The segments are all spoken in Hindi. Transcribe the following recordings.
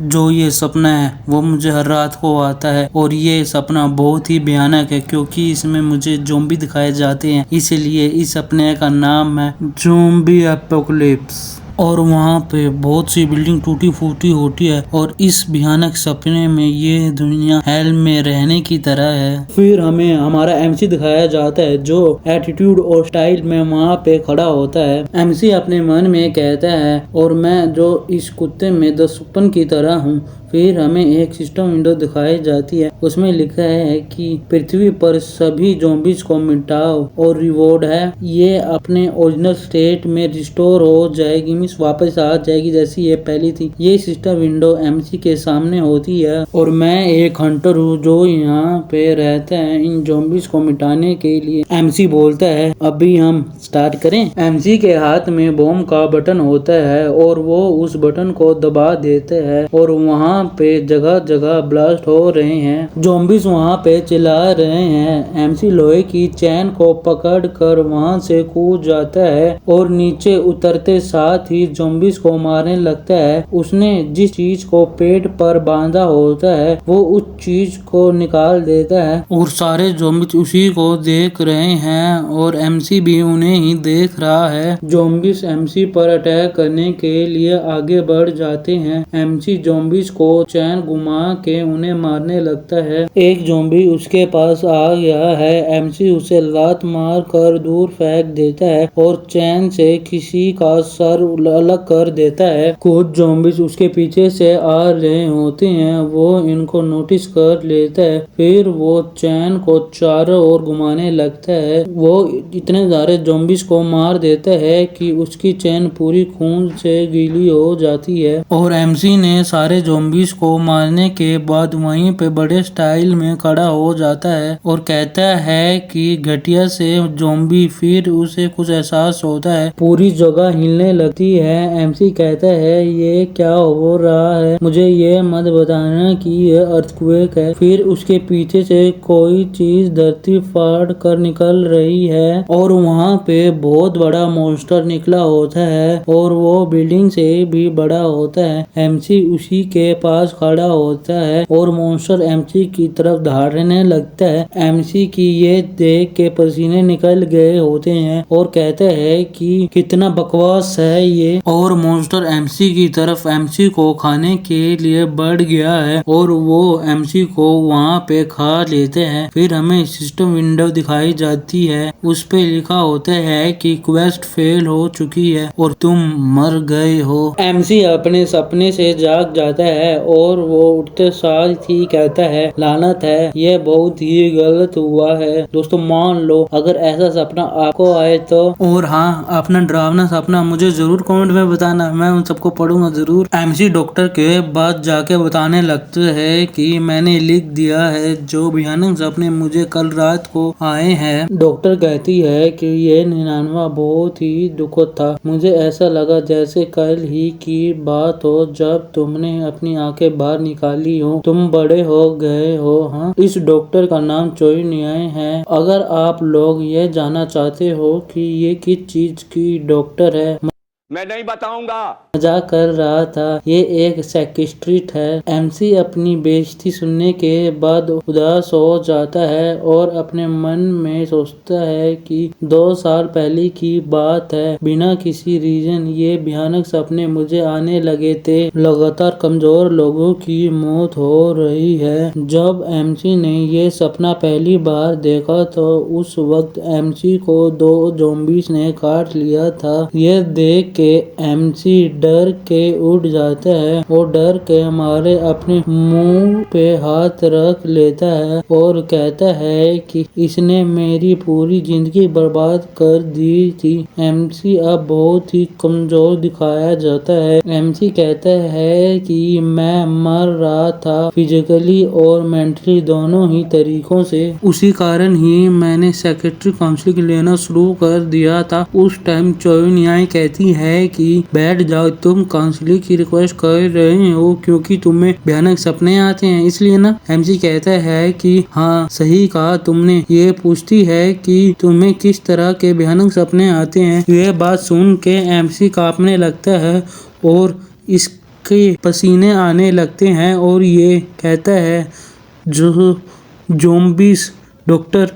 जो ये सपना है वो मुझे हर रात को आता है और ये सपना बहुत ही भयानक है क्योंकि इसमें मुझे ज़ॉम्बी दिखाए जाते हैं, इसलिए इस सपने का नाम है ज़ॉम्बी एपोकलिप्स। और वहाँ पे बहुत सी बिल्डिंग टूटी फूटी होती है और इस भयानक सपने में ये दुनिया हेल में रहने की तरह है। फिर हमें हमारा एमसी दिखाया जाता है जो एटीट्यूड और स्टाइल में वहाँ पे खड़ा होता है। एमसी अपने मन में कहता है और मैं जो इस कुत्ते में दसपन की तरह हूँ। फिर हमें एक सिस्टम विंडो दिखाई जाती है, उसमें लिखा है कि पृथ्वी पर सभी ज़ॉम्बीज को मिटाओ और रिवॉर्ड है ये अपने ओरिजिनल स्टेट में रिस्टोर हो जाएगी, मीन्स वापस आ जाएगी जैसी ये पहली थी। ये सिस्टम विंडो एमसी के सामने होती है और मैं एक हंटर हूँ जो यहाँ पे रहता है इन ज़ॉम्बीज को मिटाने के लिए। एमसी बोलता है अभी हम स्टार्ट करें। एमसी के हाथ में बॉम्ब का बटन होता है और वो उस बटन को दबा देते हैं और वहाँ पे जगह जगह ब्लास्ट हो रहे हैं। ज़ॉम्बीज वहाँ पे चिल्ला रहे हैं। एमसी लोहे की चैन को पकड़ कर वहाँ से कूद जाता है और नीचे उतरते साथ ही ज़ॉम्बीज को मारने लगता है। उसने जिस चीज को पेट पर बांधा होता है वो उस चीज को निकाल देता है और सारे ज़ॉम्बीज उसी को देख रहे हैं और एमसी भी उन्हें ही देख रहा है। ज़ॉम्बीज एमसी पर अटैक करने के लिए आगे बढ़ जाते हैं। एमसी ज़ॉम्बीज को चैन घुमा के उन्हें मारने लगता है। एक ज़ॉम्बी उसके पास आ गया है। एमसी उसे लात मार कर दूर फेंक देता है और चैन से किसी का सर अलग कर देता है। कुछ ज़ॉम्बीज उसके पीछे से आ रहे होते हैं, वो इनको नोटिस कर लेता है। फिर वो चैन को चारों ओर घुमाने लगता है। वो इतने सारे ज़ॉम्बीज को मार देता है कि उसकी चैन पूरी खून से गीली हो जाती है और एमसी ने सारे ज़ॉम्बीज को मारने के बाद वहीं पे बड़े स्टाइल में खड़ा हो जाता है और कहता है कि घटिया से ज़ॉम्बी। फिर उसे कुछ एहसास होता है, पूरी जगह हिलने लगती है। एमसी कहता है ये क्या हो रहा है, मुझे ये मत बताना कि ये अर्थक्वेक है। फिर उसके पीछे से कोई चीज धरती फाड़ कर निकल रही है और वहाँ पे बहुत बड़ा मॉन्स्टर निकला होता है और वो बिल्डिंग से भी बड़ा होता है। एमसी उसी के पास खड़ा होता है और मॉन्स्टर एमसी की तरफ दौड़ने लगता है। एमसी की ये देख के पसीने निकल गए होते हैं और कहते हैं कि कितना बकवास है ये, और मॉन्स्टर एमसी की तरफ एमसी को खाने के लिए बढ़ गया है और वो एमसी को वहाँ पे खा लेते हैं। फिर हमें सिस्टम विंडो दिखाई जाती है, उस पे लिखा होता है कि क्वेस्ट फेल हो चुकी है और तुम मर गए हो। एमसी अपने सपने से जाग जाता है और वो उठते साथ ही कहता है लानत है, ये बहुत ही गलत हुआ है। दोस्तों मान लो अगर ऐसा सपना आपको आए तो, और हाँ अपना डरावना सपना मुझे जरूर कमेंट में बताना, मैं उन सबको पढ़ूंगा जरूर। एमसी डॉक्टर के बाद जाके बताने लगते हैं कि मैंने लिख दिया है जो भयानक सपने मुझे कल रात को आए हैं। डॉक्टर कहती है कि ये 99वां बहुत ही दुखद था। मुझे ऐसा लगा जैसे कल ही की बात हो जब तुमने अपनी आंखें बाहर निकाली हो, तुम बड़े हो गए हो। हाँ, इस डॉक्टर का नाम चोई न्याय है। अगर आप लोग ये जानना चाहते हो कि ये किस चीज की डॉक्टर है, मैं नहीं बताऊंगा। मजाक कर रहा था, ये एक साइकियाट्रिस्ट है। एमसी अपनी बेइज्जती सुनने के बाद उदास हो जाता है और अपने मन में सोचता है कि 2 साल पहले की बात है, बिना किसी रीजन ये भयानक सपने मुझे आने लगे थे। लगातार कमजोर लोगों की मौत हो रही है। जब एमसी ने ये सपना पहली बार देखा तो उस वक्त एमसी को 2 ज़ॉम्बीज ने काट लिया था। ये देख के एमसी डर के उठ जाता है और डर के हमारे अपने मुंह पे हाथ रख लेता है और कहता है कि इसने मेरी पूरी जिंदगी बर्बाद कर दी थी। एमसी अब बहुत ही कमजोर दिखाया जाता है। एमसी कहता है कि मैं मर रहा था फिजिकली और मेंटली दोनों ही तरीकों से, उसी कारण ही मैंने साइकियाट्रिक काउंसलिंग लेना शुरू कर दिया था। उस टाइम चोई न्याय कहती है कि बैठ जाओ, तुम काउंसलिंग की रिक्वेस्ट कर रहे हो क्योंकि तुम्हें भयानक सपने आते हैं इसलिए ना। एमसी कहता है कि हाँ सही कहा तुमने। ये पूछती है कि तुम्हें किस तरह के भयानक सपने आते हैं। यह बात सुन के एमसी कांपने लगता है और इस के पसीने आने लगते हैं और ये कहता है जो ज़ॉम्बीज़ डॉक्टर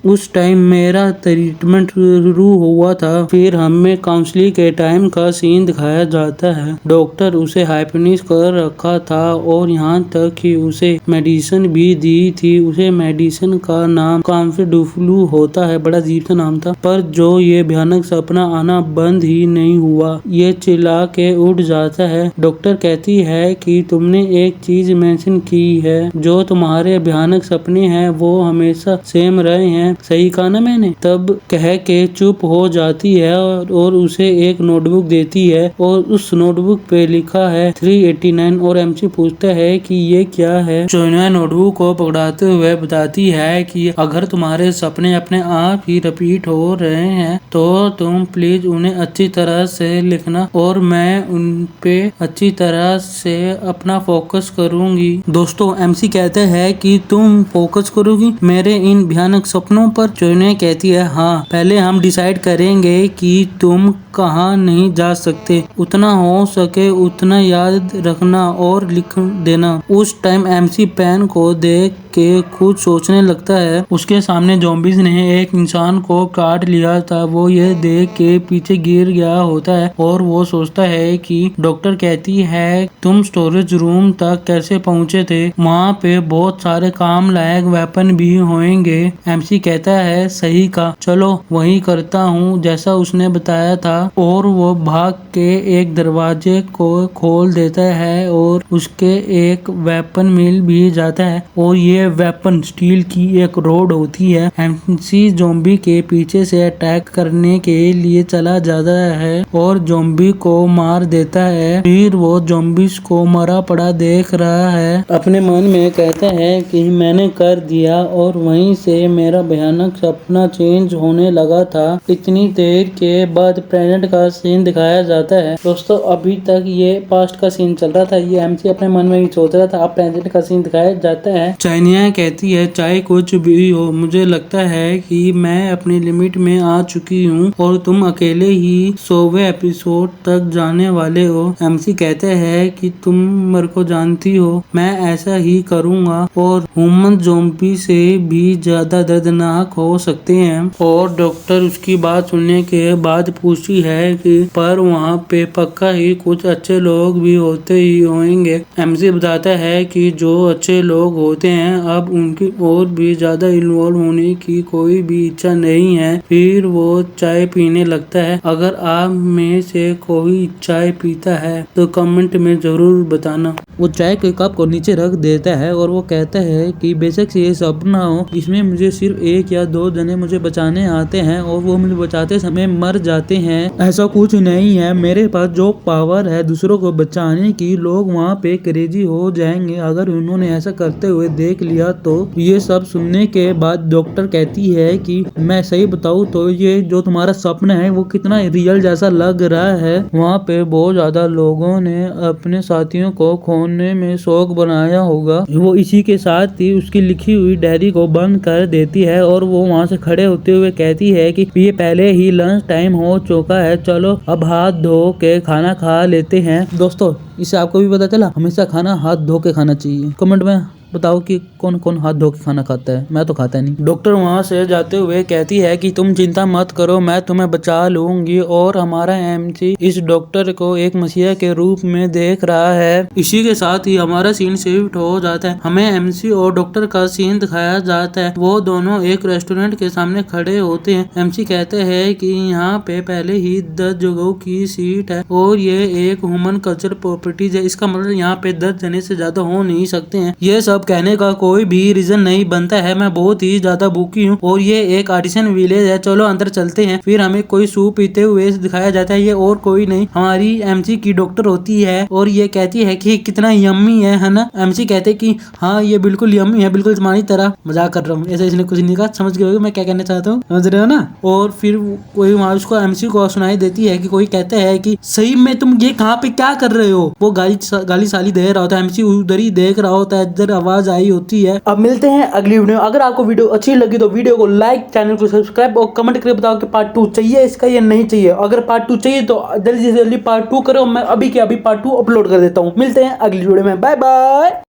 उस टाइम मेरा ट्रीटमेंट शुरू हुआ था। फिर हमें काउंसलिंग के टाइम का सीन दिखाया जाता है। डॉक्टर उसे हाइपनिस कर रखा था और यहाँ तक कि उसे मेडिसिन भी दी थी। उसे मेडिसिन का नाम कॉन्फिडेंटली होता है, बड़ा अजीब सा नाम था। पर जो ये भयानक सपना आना बंद ही नहीं हुआ, ये चिल्ला के उठ जाता है। डॉक्टर कहती है कि तुमने एक चीज मेंशन की है, जो तुम्हारे भयानक सपने हैं वो हमेशा सेम रहे हैं, सही कहा ना मैंने? तब कह के चुप हो जाती है और उसे एक नोटबुक देती है और उस नोटबुक पे लिखा है 389 और एमसी पूछता है कि ये क्या है। चोइना नोटबुक को पकड़ाते हुए बताती है कि अगर तुम्हारे सपने अपने आप ही रिपीट हो रहे हैं तो तुम प्लीज उन्हें अच्छी तरह से लिखना और मैं उन पे अच्छी तरह से अपना फोकस करूंगी। दोस्तों, एमसी कहते हैं कि तुम फोकस करोगी मेरे इन भयानक सपनों पर? चोइना कहती है हाँ, पहले हम डिसाइड करेंगे कि तुम कहाँ नहीं जा सकते। उतना हो सके उतना याद रखना और लिख देना। उस टाइम एमसी पेन को देख के खुद सोचने लगता है। उसके सामने ज़ॉम्बीज़ ने एक इंसान को काट लिया था। वो ये देख के पीछे गिर गया होता है और वो सोचता है कि डॉक्टर कहती है तुम स्टोरेज रूम तक कैसे पहुंचे थे, वहाँ पे बहुत सारे काम लायक वेपन भी होंगे। एमसी कहता है सही का, चलो वही करता हूँ जैसा उसने बताया था। और वो भाग के एक दरवाजे को खोल देता है और उसके एक वेपन मिल भी जाता है और ये वेपन स्टील की एक रोड होती है। एमसी ज़ॉम्बी के पीछे से अटैक करने के लिए चला जाता है और ज़ॉम्बी को मार देता है। फिर वो ज़ॉम्बीज़ को मरा पड़ा देख रहा है। अपने मन में कहता है कि मैंने कर दिया और वहीं से मेरा भयानक सपना चेंज होने लगा था। इतनी देर के बाद प्रेजेंट का सीन दिखाया जाता है। दोस्तों, अभी तक ये पास्ट का सीन चल रहा था, ये एमसी अपने मन में ही सोच रहा था। अब प्रेजेंट का सीन दिखाया जाता है। चाइनिया कहती है चाहे कुछ भी हो, मुझे लगता है कि मैं अपनी लिमिट में आ चुकी हूँ और तुम अकेले ही 100वें एपिसोड तक जाने वाले हो। एमसी कहते हैं कि तुम मेरे को जानती हो, मैं ऐसा ही करूँगा और ह्यूमन ज़ॉम्बी से भी ज्यादा दर्दनाक हो सकते हैं। और डॉक्टर उसकी बात सुनने के बाद पूछती है कि पर वहाँ पे पक्का ही कुछ अच्छे लोग भी होते ही होंगे। एमसी बताता है कि जो अच्छे लोग होते हैं अब उनकी और भी ज्यादा इन्वॉल्व होने की कोई भी इच्छा नहीं है। फिर वो चाय पीने लगता है। अगर आप में से कोई चाय पीता है तो कमेंट में जरूर बताना। वो चाय के कप को नीचे रख देता है और वो कहता है कि बेशक से ये सपना हो, इसमें मुझे सिर्फ 1 या 2 जने मुझे बचाने आते हैं और वो मुझे बचाते समय मर जाते हैं। ऐसा कुछ नहीं है, मेरे पास जो पावर है दूसरों को बचाने की, लोग वहाँ पे क्रेजी हो जाएंगे अगर उन्होंने ऐसा करते हुए देख लिया तो। ये सब सुनने के बाद डॉक्टर कहती है कि मैं सही बताऊँ तो ये जो तुम्हारा सपना है वो कितना रियल जैसा लग रहा है। वहाँ पे बहुत ज्यादा लोगों ने अपने साथियों को खोने में शौक बनाया होगा। वो इसी के साथ ही उसकी लिखी हुई डायरी को बंद कर देती है और वो वहाँ से खड़े होते हुए कहती है कि ये पहले ही लंच टाइम हो चुका है, चलो अब हाथ धो के खाना खा लेते हैं। दोस्तों, इससे आपको भी पता चला हमेशा खाना हाथ धो के खाना चाहिए। कमेंट में बताओ कि कौन कौन हाथ धो के खाना खाता है। मैं तो खाता नहीं। डॉक्टर वहाँ से जाते हुए कहती है कि तुम चिंता मत करो, मैं तुम्हें बचा लूंगी। और हमारा एमसी इस डॉक्टर को एक मसीहा के रूप में देख रहा है। इसी के साथ ही हमारा सीन शिफ्ट हो जाता है। हमें एमसी और डॉक्टर का सीन दिखाया जाता है। वो दोनों एक रेस्टोरेंट के सामने खड़े होते हैं। एमसी कहते हैं कि यहाँ पे पहले ही 10 जगहों की सीट है और ये एक ह्यूमन कल्चर प्रॉपर्टीज है। इसका मतलब यहाँ पे 10 जने से ज्यादा हो नहीं सकते हैं। ये सब कहने का कोई भी रीजन नहीं बनता है। मैं बहुत ही ज्यादा भूखी हूँ और ये एक आर्टिसन विलेज है, चलो अंदर चलते हैं। फिर हमें कोई सूप पीते हुए दिखाया जाता है। ये और कोई नहीं, हमारी एमसी की डॉक्टर होती है और ये कहती है कि कितना यम्मी है ना। एमसी कहते कि हाँ ये बिल्कुल यम्मी है, बिल्कुल तुम्हारी तरह। मजाक कर रहा हूँ, ऐसा इसने कुछ नहीं कहा, समझ गए मैं क्या कहना चाहता हूँ, समझ रहे हो ना। और फिर कोई वहाँ उसको एमसी को सुनाई देती है कि कोई कहता है कि सही में तुम ये कहाँ पे क्या कर रहे हो। वो गाली साली दे रहा होता है, एमसी उधर ही देख रहा होता है, इधर आवाज आई होती है। अब मिलते हैं अगली वीडियो। अगर आपको वीडियो अच्छी लगी तो वीडियो को लाइक, चैनल को सब्सक्राइब और कमेंट करके बताओ कि पार्ट 2 चाहिए इसका या नहीं चाहिए। अगर पार्ट 2 चाहिए तो जल्दी से जल्दी पार्ट 2 करो, मैं अभी के अभी पार्ट 2 अपलोड कर देता हूँ। मिलते हैं अगली वीडियो में, बाय बाय।